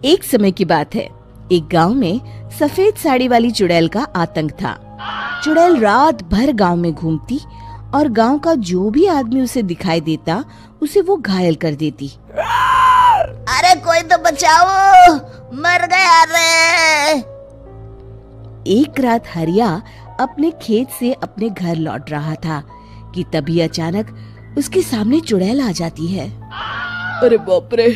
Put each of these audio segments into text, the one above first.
एक समय की बात है। एक गांव में सफेद साड़ी वाली चुड़ैल का आतंक था। चुड़ैल रात भर गांव में घूमती और गांव का जो भी आदमी उसे दिखाई देता उसे वो घायल कर देती। अरे कोई तो बचाओ, मर गया रे। एक रात हरिया अपने खेत से अपने घर लौट रहा था कि तभी अचानक उसके सामने चुड़ैल आ जाती है। अरे बाप रे,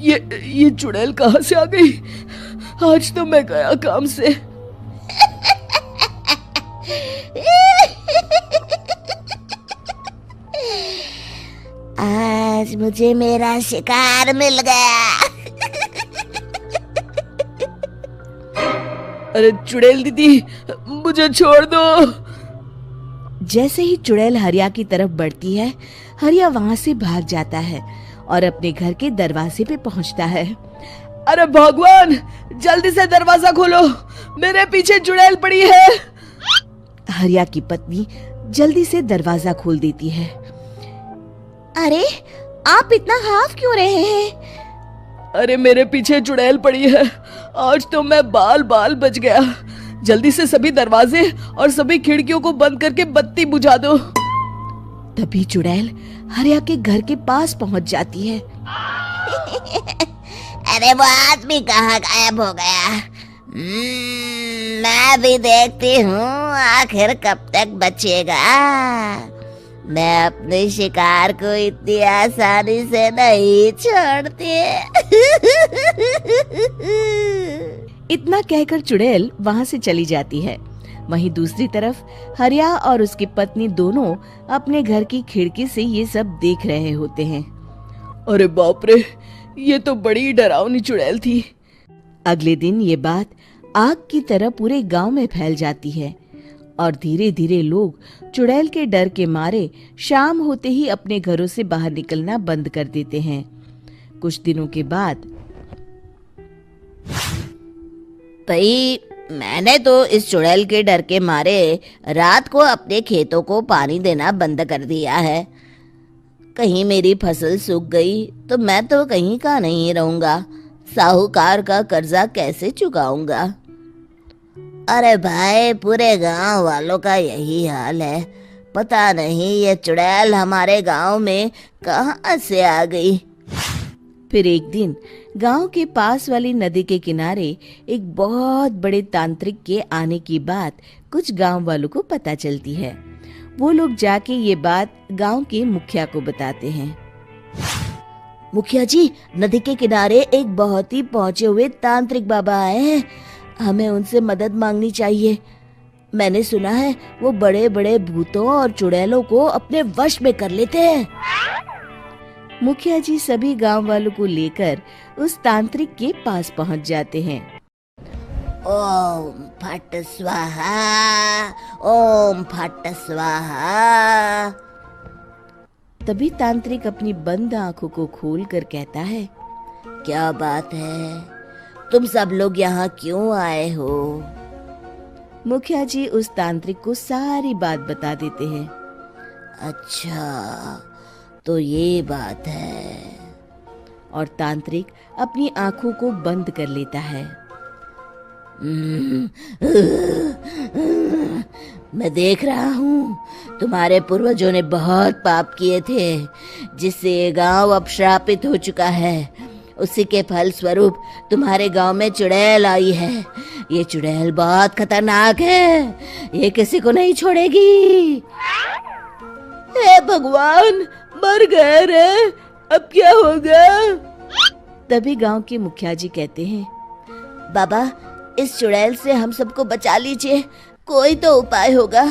ये चुड़ैल कहाँ से आ गई? आज तो मैं गया काम से। आज मुझे मेरा शिकार मिल गया। अरे चुड़ैल दीदी, मुझे छोड़ दो। जैसे ही चुड़ैल हरिया की तरफ बढ़ती है, हरिया वहाँ से भाग जाता है और अपने घर के दरवाजे पे पहुँचता है। अरे भगवान, जल्दी से दरवाजा खोलो, मेरे पीछे चुड़ैल पड़ी है। हरिया की पत्नी जल्दी से दरवाजा खोल देती है। अरे आप इतना हाफ क्यों रहे हैं? अरे मेरे पीछे चुड़ैल पड़ी है, आज तो मैं बाल बाल बच गया। जल्दी से सभी दरवाजे और सभी खिड़कियों को बंद करके बत्ती बुझा दो। तभी चुड़ैल हरिया के घर के पास पहुंच जाती है। अरे वो आदमी कहाँ गायब हो गया? मैं भी देखती हूँ आखिर कब तक बचेगा। मैं अपने शिकार को इतनी आसानी से नहीं छोड़ती। इतना कहकर चुड़ैल वहाँ से चली जाती है। वहीं दूसरी तरफ हरिया और उसकी पत्नी दोनों अपने घर की खिड़की से ये सब देख रहे होते हैं। अरे बाप रे, ये तो बड़ी डरावनी चुड़ैल थी। अगले दिन ये बात आग की तरह पूरे गांव में फैल जाती है और धीरे धीरे लोग चुड़ैल के डर के मारे शाम होते ही अपने घरों से बाहर निकलना बंद कर देते हैं। कुछ दिनों के बाद भाई, मैंने तो इस चुड़ैल के डर के मारे रात को अपने खेतों को पानी देना बंद कर दिया है। कहीं मेरी फसल सूख गई तो मैं तो कहीं का नहीं रहूंगा। साहूकार का कर्जा कैसे चुकाऊंगा? अरे भाई, पूरे गांव वालों का यही हाल है। पता नहीं ये चुड़ैल हमारे गांव में कहां से आ गई। फिर एक दिन गांव के पास वाली नदी के किनारे एक बहुत बड़े तांत्रिक के आने की बात कुछ गांव वालों को पता चलती है। वो लोग जाके ये बात गांव के मुखिया को बताते हैं। मुखिया जी, नदी के किनारे एक बहुत ही पहुंचे हुए तांत्रिक बाबा आए हैं। हमें उनसे मदद मांगनी चाहिए। मैंने सुना है वो बड़े बड़े भूतों और चुड़ैलों को अपने वश में कर लेते हैं। मुखिया जी सभी गांव वालों को लेकर उस तांत्रिक के पास पहुंच जाते हैं। ओम फट स्वाहा, ओम फट स्वाहा। तभी तांत्रिक अपनी बंद आंखों को खोलकर कहता है, क्या बात है? तुम सब लोग यहाँ क्यों आए हो? मुखिया जी उस तांत्रिक को सारी बात बता देते हैं। अच्छा, तो ये बात है। और तांत्रिक अपनी आंखों को बंद कर लेता है। मैं देख रहा हूँ तुम्हारे पूर्वजों ने बहुत पाप किए थे, जिससे ये गांव अब श्रापित हो चुका है। उसी के फल स्वरूप तुम्हारे गांव में चुड़ैल आई है। ये चुड़ैल बहुत खतरनाक है, ये किसी को नहीं छोड़ेगी। हे भगवान, मर गए रे, अब क्या होगा? तभी गांव के मुखिया जी कहते हैं, बाबा, इस चुड़ैल से हम सबको बचा लीजिए, कोई तो उपाय होगा।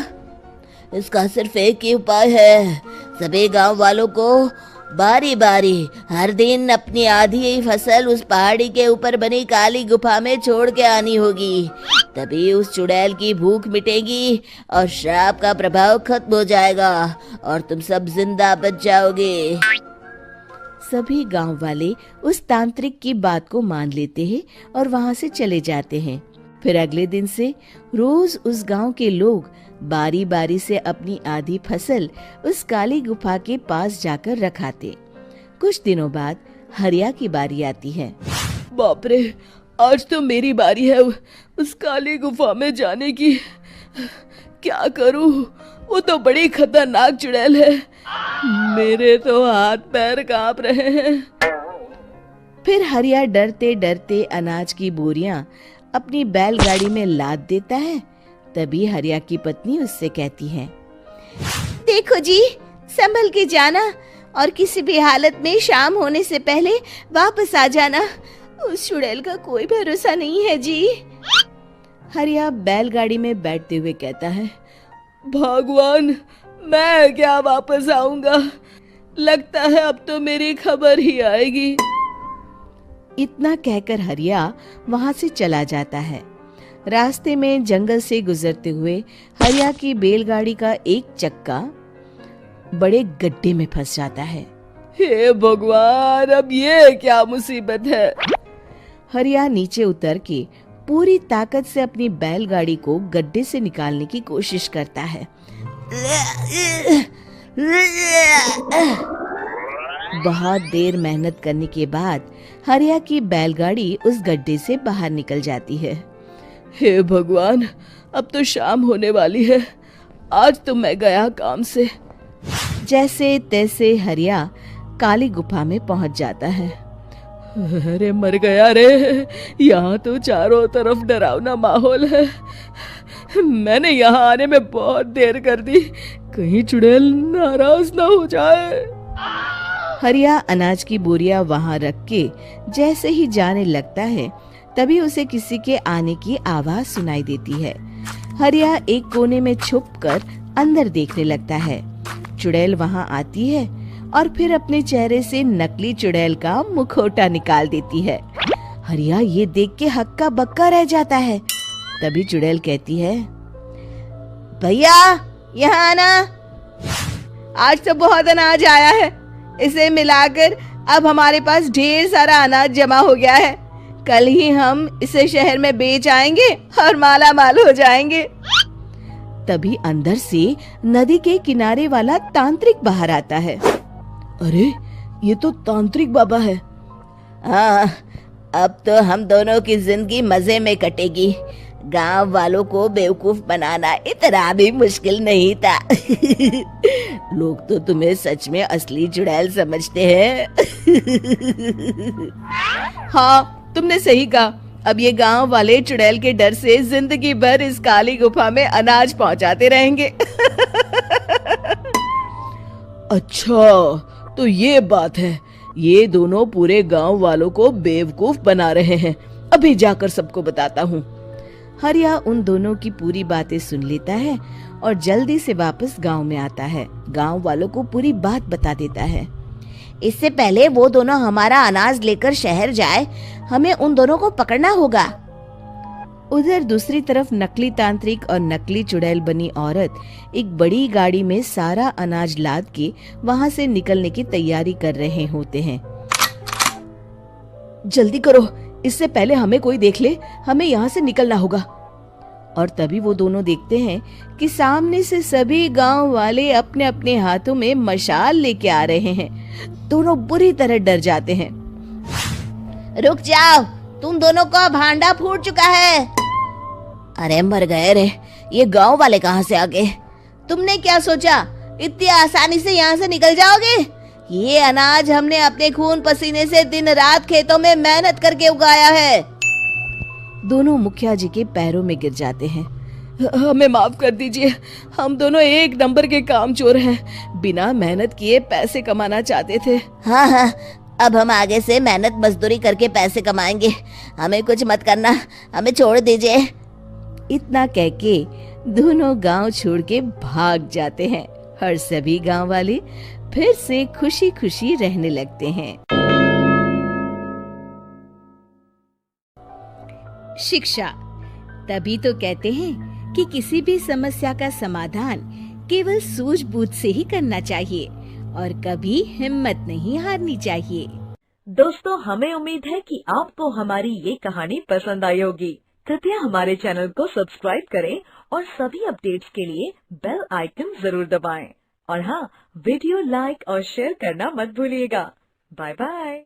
इसका सिर्फ एक ही उपाय है। सभी गांव वालों को बारी बारी हर दिन अपनी आधी फसल उस पहाड़ी के ऊपर बनी काली गुफा में छोड़ के आनी होगी। तभी उस चुड़ैल की भूख मिटेगी और श्राप का प्रभाव खत्म हो जाएगा और तुम सब जिंदा बच जाओगे। सभी गांव वाले उस तांत्रिक की बात को मान लेते हैं और वहां से चले जाते हैं। फिर अगले दिन से रोज उस गांव के लोग बारी बारी से अपनी आधी फसल उस काली गुफा के पास जाकर रखाते। कुछ दिनों बाद हरिया की बारी आती है। बाप रे, आज तो मेरी बारी है उस काली गुफा में जाने की। क्या करूं, वो तो बड़ी खतरनाक चुड़ैल है। मेरे तो हाथ पैर कांप रहे हैं। फिर हरिया डरते डरते अनाज की बोरियां अपनी बैलगाड़ी में लाद देता है। तभी हरिया की पत्नी उससे कहती है, देखो जी, संभल के जाना और किसी भी हालत में शाम होने से पहले वापस आ जाना। उस चुड़ैल का कोई भरोसा नहीं है जी। हरिया बैलगाड़ी में बैठते हुए कहता है, भगवान, मैं क्या वापस आऊंगा? लगता है अब तो मेरी खबर ही आएगी। इतना कहकर हरिया वहां से चला जाता है। रास्ते में जंगल से गुजरते हुए हरिया की बैलगाड़ी का एक चक्का बड़े गड्ढे में फंस जाता है। हे भगवान, अब ये क्या मुसीबत है? हरिया नीचे उतर के पूरी ताकत से अपनी बैलगाड़ी को गड्ढे से निकालने की कोशिश करता है। बहुत देर मेहनत करने के बाद हरिया की बैलगाड़ी उस गड्ढे से बाहर निकल जाती है। हे भगवान, अब तो शाम होने वाली है। आज तो मैं गया काम से। जैसे तैसे हरिया काली गुफा में पहुंच जाता है। अरे मर गया रे, यहाँ तो चारों तरफ डरावना माहौल है। मैंने यहाँ आने में बहुत देर कर दी, कहीं चुड़ैल नाराज ना हो जाए। हरिया अनाज की बोरिया वहां रख के जैसे ही जाने लगता है, तभी उसे किसी के आने की आवाज सुनाई देती है। हरिया एक कोने में छुपकर अंदर देखने लगता है। चुड़ैल वहां आती है और फिर अपने चेहरे से नकली चुड़ैल का मुखौटा निकाल देती है। हरिया ये देख के हक्का बक्का रह जाता है। तभी चुड़ैल कहती है, भैया यहाँ आना। आज तो बहुत अनाज आया है, इसे मिलाकर अब हमारे पास ढेर सारा अनाज जमा हो गया है। कल ही हम इसे शहर में बेच आएंगे और माला माल हो जाएंगे। तभी अंदर से नदी के किनारे वाला तांत्रिक बाहर आता है। अरे, ये तो तांत्रिक बाबा है। हाँ, अब तो हम दोनों की जिंदगी मजे में कटेगी। गांव वालों को बेवकूफ बनाना इतना भी मुश्किल नहीं था। लोग तो तुम्हें सच में असली चुड़ैल समझते हैं। हाँ, तुमने सही कहा। अब ये गांव वाले चुड़ैल के डर से जिंदगी भर इस काली गुफा में अनाज पहुंचाते रहेंगे। अच्छा, तो ये बात है। ये दोनों पूरे गांव वालों को बेवकूफ बना रहे हैं। अभी जाकर सबको बताता हूँ। हरिया उन दोनों की पूरी बातें सुन लेता है और जल्दी से वापस गांव में आता है। गांव वालों को पूरी बात बता देता है। इससे पहले वो दोनों हमारा अनाज लेकर शहर जाए, हमें उन दोनों को पकड़ना होगा। उधर दूसरी तरफ नकली तांत्रिक और नकली चुड़ैल बनी औरत एक बड़ी गाड़ी में सारा अनाज लाद के वहां से निकलने की तैयारी कर रहे होते हैं। जल्दी करो, इससे पहले हमें कोई देख ले। हमें यहाँ से निकलना होगा। और तभी वो दोनों देखते हैं कि सामने से सभी गांव वाले अपने अपने हाथों में मशाल लेके आ रहे हैं। दोनों बुरी तरह डर जाते हैं। रुक जाओ, तुम दोनों का भांडा फूट चुका है। अरे मर गए रे, ये गांव वाले कहाँ से आ गए? तुमने क्या सोचा इतनी आसानी से यहाँ से निकल जाओगे? ये अनाज हमने अपने खून पसीने से दिन रात खेतों में मेहनत करके उगाया है। दोनों मुखिया जी के पैरों में गिर जाते हैं। हमें माफ कर दीजिए, हम दोनों एक नंबर के कामचोर हैं। बिना मेहनत किए पैसे कमाना चाहते थे। हाँ हाँ, अब हम आगे से मेहनत मजदूरी करके पैसे कमाएंगे। हमें कुछ मत करना, हमें छोड़ दीजिए। इतना कह के दोनों गांव छोड़ के भाग जाते हैं और सभी गांव वाले फिर से खुशी खुशी रहने लगते हैं। शिक्षा, तभी तो कहते हैं कि किसी भी समस्या का समाधान केवल सूझबूझ से ही करना चाहिए और कभी हिम्मत नहीं हारनी चाहिए। दोस्तों, हमें उम्मीद है कि आपको हमारी ये कहानी पसंद आई होगी। कृपया हमारे चैनल को सब्सक्राइब करें और सभी अपडेट्स के लिए बेल आइकन जरूर दबाएं। और हाँ, वीडियो लाइक और शेयर करना मत भूलिएगा। Bye bye.